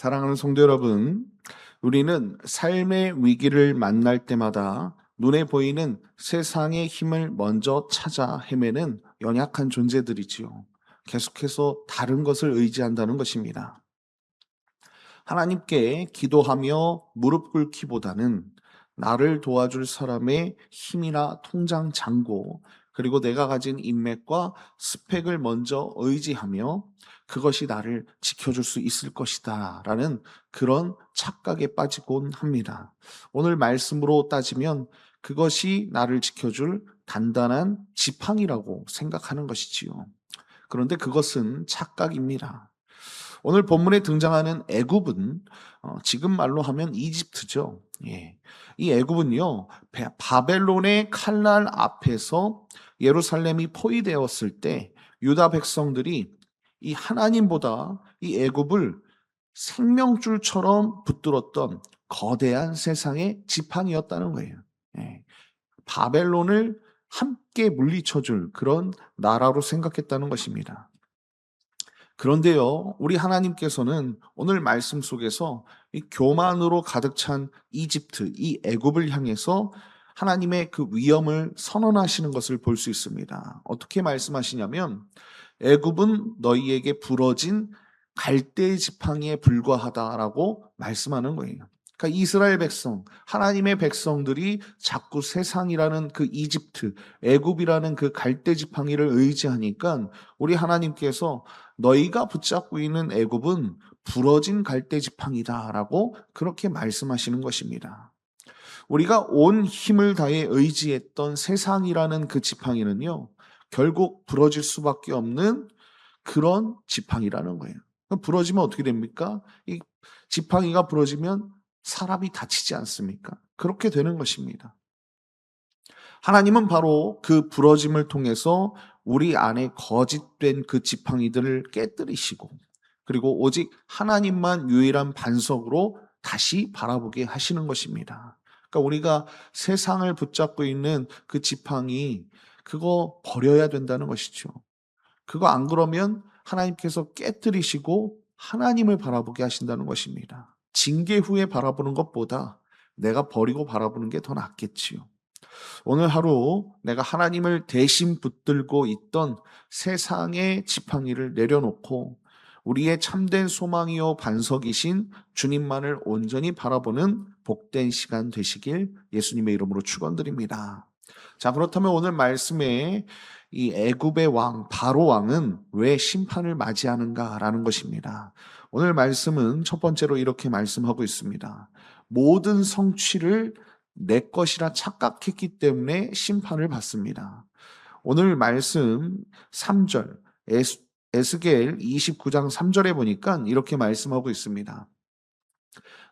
사랑하는 성도 여러분, 우리는 삶의 위기를 만날 때마다 눈에 보이는 세상의 힘을 먼저 찾아 헤매는 연약한 존재들이지요. 계속해서 다른 것을 의지한다는 것입니다. 하나님께 기도하며 무릎 꿇기보다는 나를 도와줄 사람의 힘이나 통장 잔고, 그리고 내가 가진 인맥과 스펙을 먼저 의지하며 그것이 나를 지켜줄 수 있을 것이다 라는 그런 착각에 빠지곤 합니다. 오늘 말씀으로 따지면 그것이 나를 지켜줄 단단한 지팡이라고 생각하는 것이지요. 그런데 그것은 착각입니다. 오늘 본문에 등장하는 애굽은 지금 말로 하면 이집트죠. 예. 이 애굽은요, 바벨론의 칼날 앞에서 예루살렘이 포위되었을 때 유다 백성들이 이 하나님보다 이 애굽을 생명줄처럼 붙들었던 거대한 세상의 지팡이였다는 거예요. 예. 바벨론을 함께 물리쳐줄 그런 나라로 생각했다는 것입니다. 그런데요, 우리 하나님께서는 오늘 말씀 속에서 이 교만으로 가득 찬 이집트, 이 애굽을 향해서 하나님의 그 위엄을 선언하시는 것을 볼 수 있습니다. 어떻게 말씀하시냐면, 애굽은 너희에게 부러진 갈대 지팡이에 불과하다라고 말씀하는 거예요. 그러니까 이스라엘 백성, 하나님의 백성들이 자꾸 세상이라는 그 이집트, 애굽이라는 그 갈대 지팡이를 의지하니까 우리 하나님께서 너희가 붙잡고 있는 애굽은 부러진 갈대 지팡이다라고 그렇게 말씀하시는 것입니다. 우리가 온 힘을 다해 의지했던 세상이라는 그 지팡이는요, 결국 부러질 수밖에 없는 그런 지팡이라는 거예요. 부러지면 어떻게 됩니까? 이 지팡이가 부러지면 사람이 다치지 않습니까? 그렇게 되는 것입니다. 하나님은 바로 그 부러짐을 통해서 우리 안에 거짓된 그 지팡이들을 깨뜨리시고, 그리고 오직 하나님만 유일한 반석으로 다시 바라보게 하시는 것입니다. 그러니까 우리가 세상을 붙잡고 있는 그 지팡이, 그거 버려야 된다는 것이죠. 그거 안 그러면 하나님께서 깨뜨리시고 하나님을 바라보게 하신다는 것입니다. 징계 후에 바라보는 것보다 내가 버리고 바라보는 게 더 낫겠지요. 오늘 하루 내가 하나님을 대신 붙들고 있던 세상의 지팡이를 내려놓고 우리의 참된 소망이요 반석이신 주님만을 온전히 바라보는 복된 시간 되시길 예수님의 이름으로 축원드립니다. 자, 그렇다면 오늘 말씀에 이 애굽의 왕 바로 왕은 왜 심판을 맞이하는가라는 것입니다. 오늘 말씀은 첫 번째로 이렇게 말씀하고 있습니다. 모든 성취를 내 것이라 착각했기 때문에 심판을 받습니다. 오늘 말씀 3절 에스겔 29장 3절에 보니까 이렇게 말씀하고 있습니다.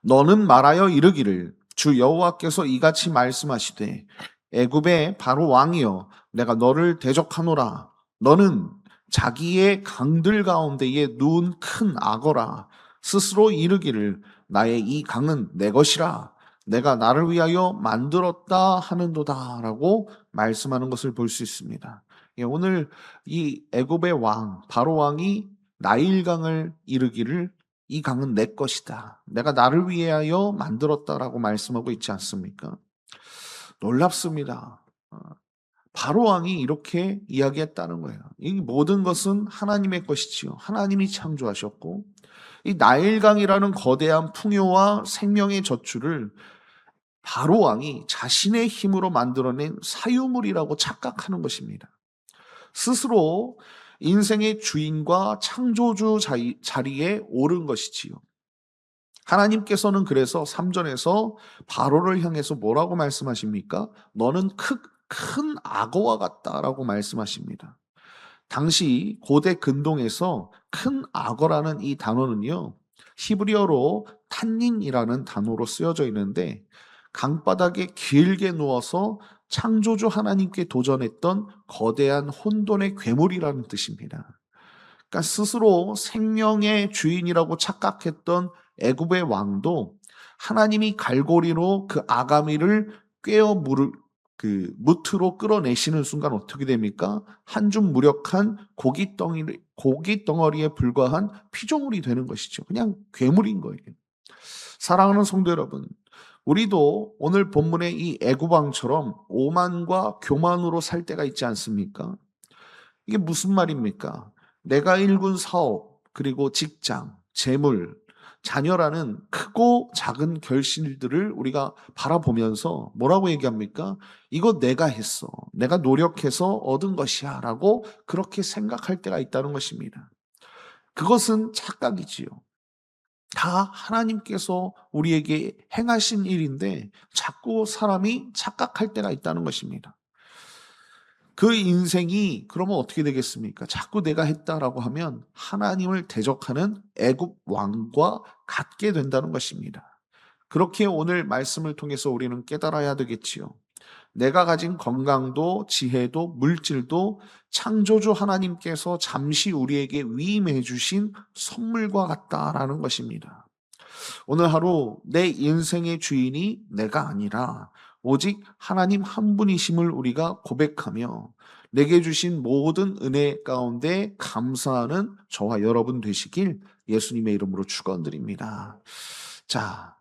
너는 말하여 이르기를 주 여호와께서 이같이 말씀하시되 애굽의 바로 왕이여 내가 너를 대적하노라. 너는 자기의 강들 가운데에 누운 큰 악어라. 스스로 이르기를 나의 이 강은 내 것이라. 내가 나를 위하여 만들었다 하는도다 라고 말씀하는 것을 볼 수 있습니다. 오늘 이 애굽의 왕 바로 왕이 나일강을 이르기를 이 강은 내 것이다. 내가 나를 위하여 만들었다라고 말씀하고 있지 않습니까? 놀랍습니다. 바로 왕이 이렇게 이야기했다는 거예요. 이 모든 것은 하나님의 것이지요. 하나님이 창조하셨고 이 나일강이라는 거대한 풍요와 생명의 저출을 바로 왕이 자신의 힘으로 만들어낸 사유물이라고 착각하는 것입니다. 스스로 인생의 주인과 창조주 자리에 오른 것이지요. 하나님께서는 그래서 3절에서 바로를 향해서 뭐라고 말씀하십니까? 너는 큰 악어와 같다라고 말씀하십니다. 당시 고대 근동에서 큰 악어라는 이 단어는요, 히브리어로 탄닌이라는 단어로 쓰여져 있는데 강바닥에 길게 누워서 창조주 하나님께 도전했던 거대한 혼돈의 괴물이라는 뜻입니다. 그러니까 스스로 생명의 주인이라고 착각했던 애굽의 왕도 하나님이 갈고리로 그 아가미를 꿰어 그 무트로 끌어내시는 순간 어떻게 됩니까? 한 줌 무력한 고기 덩어리에 불과한 피조물이 되는 것이죠. 그냥 괴물인 거예요. 사랑하는 성도 여러분, 우리도 오늘 본문의 이 애구방처럼 오만과 교만으로 살 때가 있지 않습니까? 이게 무슨 말입니까? 내가 일군 사업, 그리고 직장, 재물, 자녀라는 크고 작은 결실들을 우리가 바라보면서 뭐라고 얘기합니까? 이거 내가 했어. 내가 노력해서 얻은 것이야. 라고 그렇게 생각할 때가 있다는 것입니다. 그것은 착각이지요. 다 하나님께서 우리에게 행하신 일인데 자꾸 사람이 착각할 때가 있다는 것입니다. 그 인생이 그러면 어떻게 되겠습니까? 자꾸 내가 했다라고 하면 하나님을 대적하는 애굽 왕과 같게 된다는 것입니다. 그렇게 오늘 말씀을 통해서 우리는 깨달아야 되겠지요. 내가 가진 건강도 지혜도 물질도 창조주 하나님께서 잠시 우리에게 위임해 주신 선물과 같다라는 것입니다. 오늘 하루 내 인생의 주인이 내가 아니라 오직 하나님 한 분이심을 우리가 고백하며 내게 주신 모든 은혜 가운데 감사하는 저와 여러분 되시길 예수님의 이름으로 축원드립니다. 자,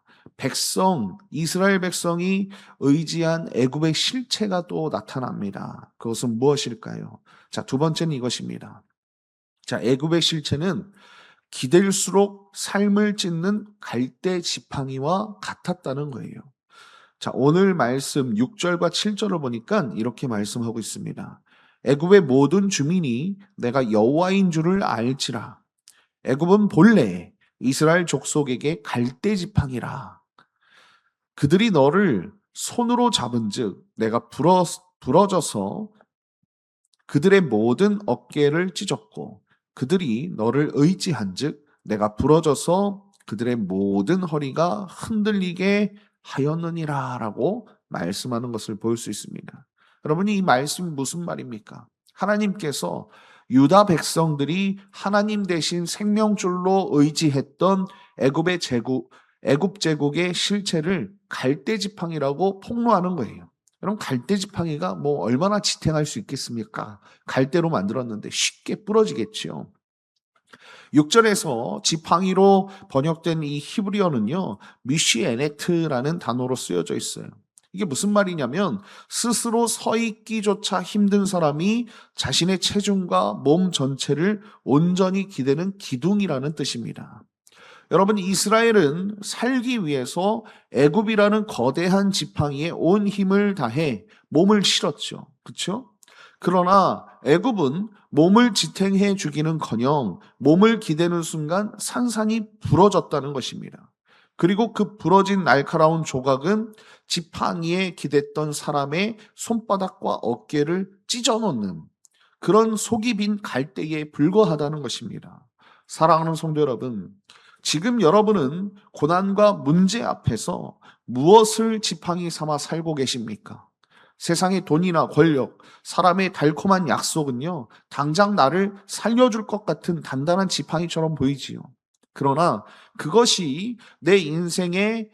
이스라엘 백성이 의지한 애굽의 실체가 또 나타납니다. 그것은 무엇일까요? 자, 두 번째는 이것입니다. 자, 애굽의 실체는 기댈수록 삶을 찢는 갈대 지팡이와 같았다는 거예요. 자, 오늘 말씀 6절과 7절을 보니까 이렇게 말씀하고 있습니다. 애굽의 모든 주민이 내가 여호와인 줄을 알지라. 애굽은 본래 이스라엘 족속에게 갈대 지팡이라. 그들이 너를 손으로 잡은즉 내가 부러져서 그들의 모든 어깨를 찢었고 그들이 너를 의지한즉 내가 부러져서 그들의 모든 허리가 흔들리게 하였느니라라고 말씀하는 것을 볼 수 있습니다. 여러분이 이 말씀이 무슨 말입니까? 하나님께서 유다 백성들이 하나님 대신 생명줄로 의지했던 애굽 제국의 실체를 갈대지팡이라고 폭로하는 거예요. 여러분, 갈대지팡이가 뭐 얼마나 지탱할 수 있겠습니까? 갈대로 만들었는데 쉽게 부러지겠죠. 6절에서 지팡이로 번역된 이 히브리어는요, 미쉬에네트라는 단어로 쓰여져 있어요. 이게 무슨 말이냐면 스스로 서 있기조차 힘든 사람이 자신의 체중과 몸 전체를 온전히 기대는 기둥이라는 뜻입니다. 여러분, 이스라엘은 살기 위해서 애굽이라는 거대한 지팡이에 온 힘을 다해 몸을 실었죠. 그렇죠? 그러나 애굽은 몸을 지탱해 주기는커녕 몸을 기대는 순간 산산이 부러졌다는 것입니다. 그리고 그 부러진 날카로운 조각은 지팡이에 기댔던 사람의 손바닥과 어깨를 찢어놓는 그런 속이 빈 갈대에 불과하다는 것입니다. 사랑하는 성도 여러분, 지금 여러분은 고난과 문제 앞에서 무엇을 지팡이 삼아 살고 계십니까? 세상의 돈이나 권력, 사람의 달콤한 약속은요, 당장 나를 살려줄 것 같은 단단한 지팡이처럼 보이지요. 그러나 그것이 내 인생의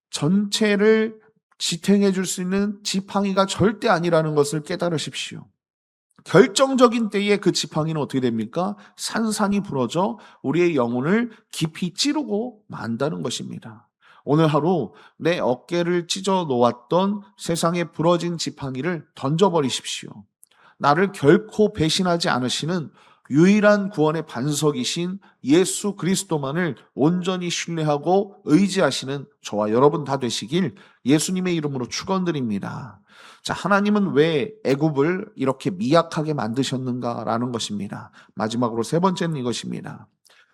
전체를 지탱해 줄 수 있는 지팡이가 절대 아니라는 것을 깨달으십시오. 결정적인 때에 그 지팡이는 어떻게 됩니까? 산산이 부러져 우리의 영혼을 깊이 찌르고 만다는 것입니다. 오늘 하루 내 어깨를 찢어 놓았던 세상에 부러진 지팡이를 던져버리십시오. 나를 결코 배신하지 않으시는 유일한 구원의 반석이신 예수 그리스도만을 온전히 신뢰하고 의지하시는 저와 여러분 다 되시길 예수님의 이름으로 축원드립니다. 자, 하나님은 왜 애굽을 이렇게 미약하게 만드셨는가라는 것입니다. 마지막으로 세 번째는 이것입니다.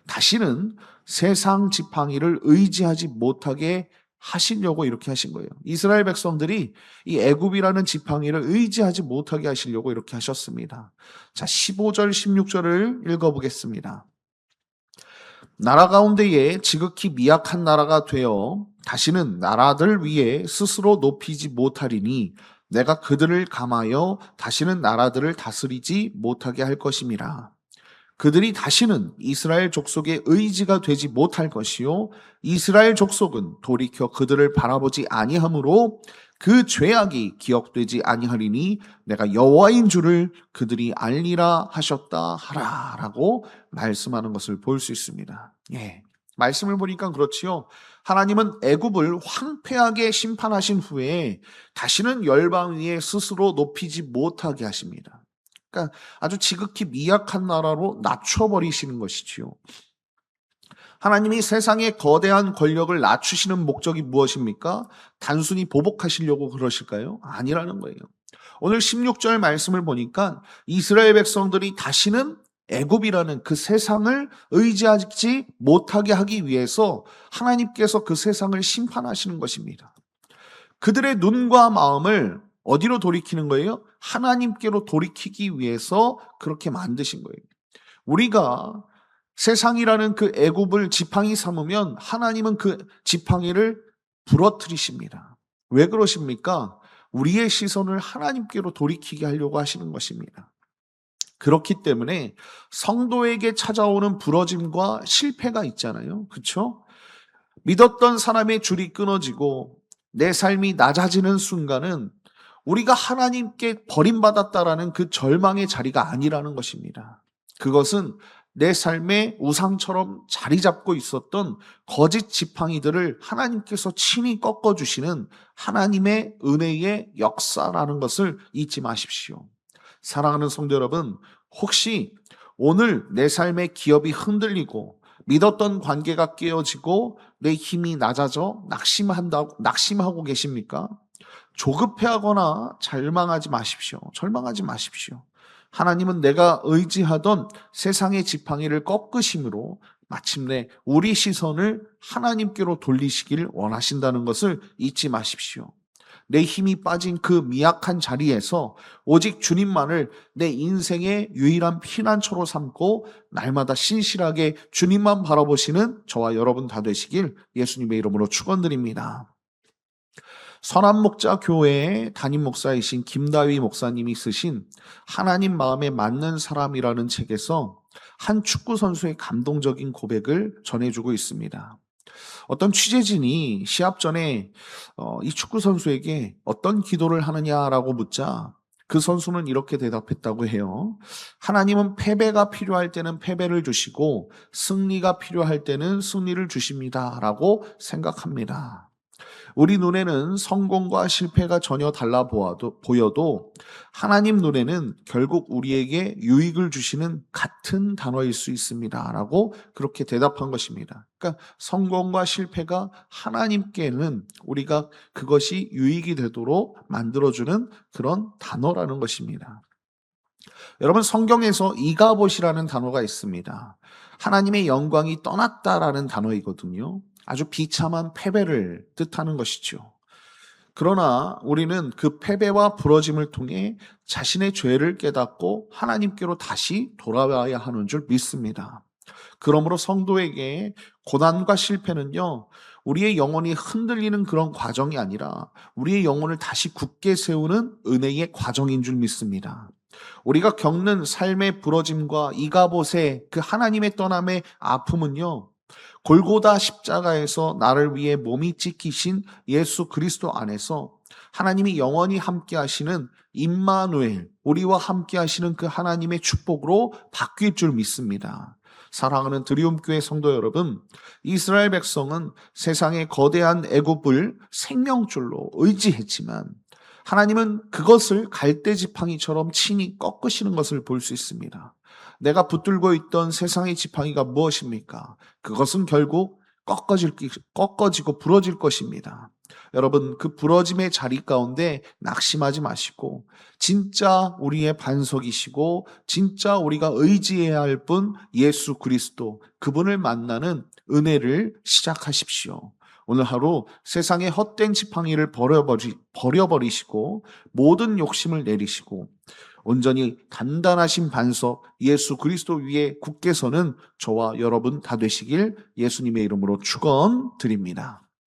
다시는 세상 지팡이를 의지하지 못하게 하시려고 이렇게 하신 거예요. 이스라엘 백성들이 이 애굽이라는 지팡이를 의지하지 못하게 하시려고 이렇게 하셨습니다. 자, 15절 16절을 읽어보겠습니다. 나라 가운데에 지극히 미약한 나라가 되어 다시는 나라들 위에 스스로 높이지 못하리니 내가 그들을 감하여 다시는 나라들을 다스리지 못하게 할 것임이라. 그들이 다시는 이스라엘 족속의 의지가 되지 못할 것이요 이스라엘 족속은 돌이켜 그들을 바라보지 아니하므로 그 죄악이 기억되지 아니하리니 내가 여호와인 줄을 그들이 알리라 하셨다 하라라고 말씀하는 것을 볼 수 있습니다. 예. 말씀을 보니까 그렇지요. 하나님은 애굽을 황폐하게 심판하신 후에 다시는 열방 위에 스스로 높이지 못하게 하십니다. 그러니까 아주 지극히 미약한 나라로 낮춰버리시는 것이지요. 하나님이 세상의 거대한 권력을 낮추시는 목적이 무엇입니까? 단순히 보복하시려고 그러실까요? 아니라는 거예요. 오늘 16절 말씀을 보니까 이스라엘 백성들이 다시는 애굽이라는 그 세상을 의지하지 못하게 하기 위해서 하나님께서 그 세상을 심판하시는 것입니다. 그들의 눈과 마음을 어디로 돌이키는 거예요? 하나님께로 돌이키기 위해서 그렇게 만드신 거예요. 우리가 세상이라는 그 애굽을 지팡이 삼으면 하나님은 그 지팡이를 부러뜨리십니다. 왜 그러십니까? 우리의 시선을 하나님께로 돌이키게 하려고 하시는 것입니다. 그렇기 때문에 성도에게 찾아오는 부러짐과 실패가 있잖아요. 그렇죠? 믿었던 사람의 줄이 끊어지고 내 삶이 낮아지는 순간은 우리가 하나님께 버림받았다라는 그 절망의 자리가 아니라는 것입니다. 그것은 내 삶의 우상처럼 자리 잡고 있었던 거짓 지팡이들을 하나님께서 친히 꺾어주시는 하나님의 은혜의 역사라는 것을 잊지 마십시오. 사랑하는 성도 여러분, 혹시 오늘 내 삶의 기업이 흔들리고 믿었던 관계가 깨어지고 내 힘이 낮아져 낙심하고 계십니까? 조급해하거나 절망하지 마십시오. 절망하지 마십시오. 하나님은 내가 의지하던 세상의 지팡이를 꺾으심으로 마침내 우리 시선을 하나님께로 돌리시길 원하신다는 것을 잊지 마십시오. 내 힘이 빠진 그 미약한 자리에서 오직 주님만을 내 인생의 유일한 피난처로 삼고 날마다 신실하게 주님만 바라보시는 저와 여러분 다 되시길 예수님의 이름으로 축원드립니다. 선한 목자 교회의 담임 목사이신 김다위 목사님이 쓰신 하나님 마음에 맞는 사람이라는 책에서 한 축구 선수의 감동적인 고백을 전해주고 있습니다. 어떤 취재진이 시합 전에 이 축구 선수에게 어떤 기도를 하느냐라고 묻자 그 선수는 이렇게 대답했다고 해요. 하나님은 패배가 필요할 때는 패배를 주시고 승리가 필요할 때는 승리를 주십니다라고 생각합니다. 우리 눈에는 성공과 실패가 전혀 달라 보여도 하나님 눈에는 결국 우리에게 유익을 주시는 같은 단어일 수 있습니다. 라고 그렇게 대답한 것입니다. 그러니까 성공과 실패가 하나님께는 우리가 그것이 유익이 되도록 만들어주는 그런 단어라는 것입니다. 여러분, 성경에서 이가봇이라는 단어가 있습니다. 하나님의 영광이 떠났다라는 단어이거든요. 아주 비참한 패배를 뜻하는 것이죠. 그러나 우리는 그 패배와 부러짐을 통해 자신의 죄를 깨닫고 하나님께로 다시 돌아와야 하는 줄 믿습니다. 그러므로 성도에게 고난과 실패는요, 우리의 영혼이 흔들리는 그런 과정이 아니라 우리의 영혼을 다시 굳게 세우는 은혜의 과정인 줄 믿습니다. 우리가 겪는 삶의 부러짐과 이가봇의 그 하나님의 떠남의 아픔은요, 골고다 십자가에서 나를 위해 몸이 찢기신 예수 그리스도 안에서 하나님이 영원히 함께 하시는 임마누엘, 우리와 함께 하시는 그 하나님의 축복으로 바뀔 줄 믿습니다. 사랑하는 드리움교회 성도 여러분, 이스라엘 백성은 세상의 거대한 애굽을 생명줄로 의지했지만 하나님은 그것을 갈대지팡이처럼 친히 꺾으시는 것을 볼 수 있습니다. 내가 붙들고 있던 세상의 지팡이가 무엇입니까? 그것은 결국 꺾어지고 부러질 것입니다. 여러분, 그 부러짐의 자리 가운데 낙심하지 마시고 진짜 우리의 반석이시고 진짜 우리가 의지해야 할 분 예수 그리스도, 그분을 만나는 은혜를 시작하십시오. 오늘 하루 세상의 헛된 지팡이를 버려버리시고 모든 욕심을 내리시고 온전히 단단하신 반석 예수 그리스도 위에 굳게 서는 저와 여러분 다 되시길 예수님의 이름으로 축원드립니다.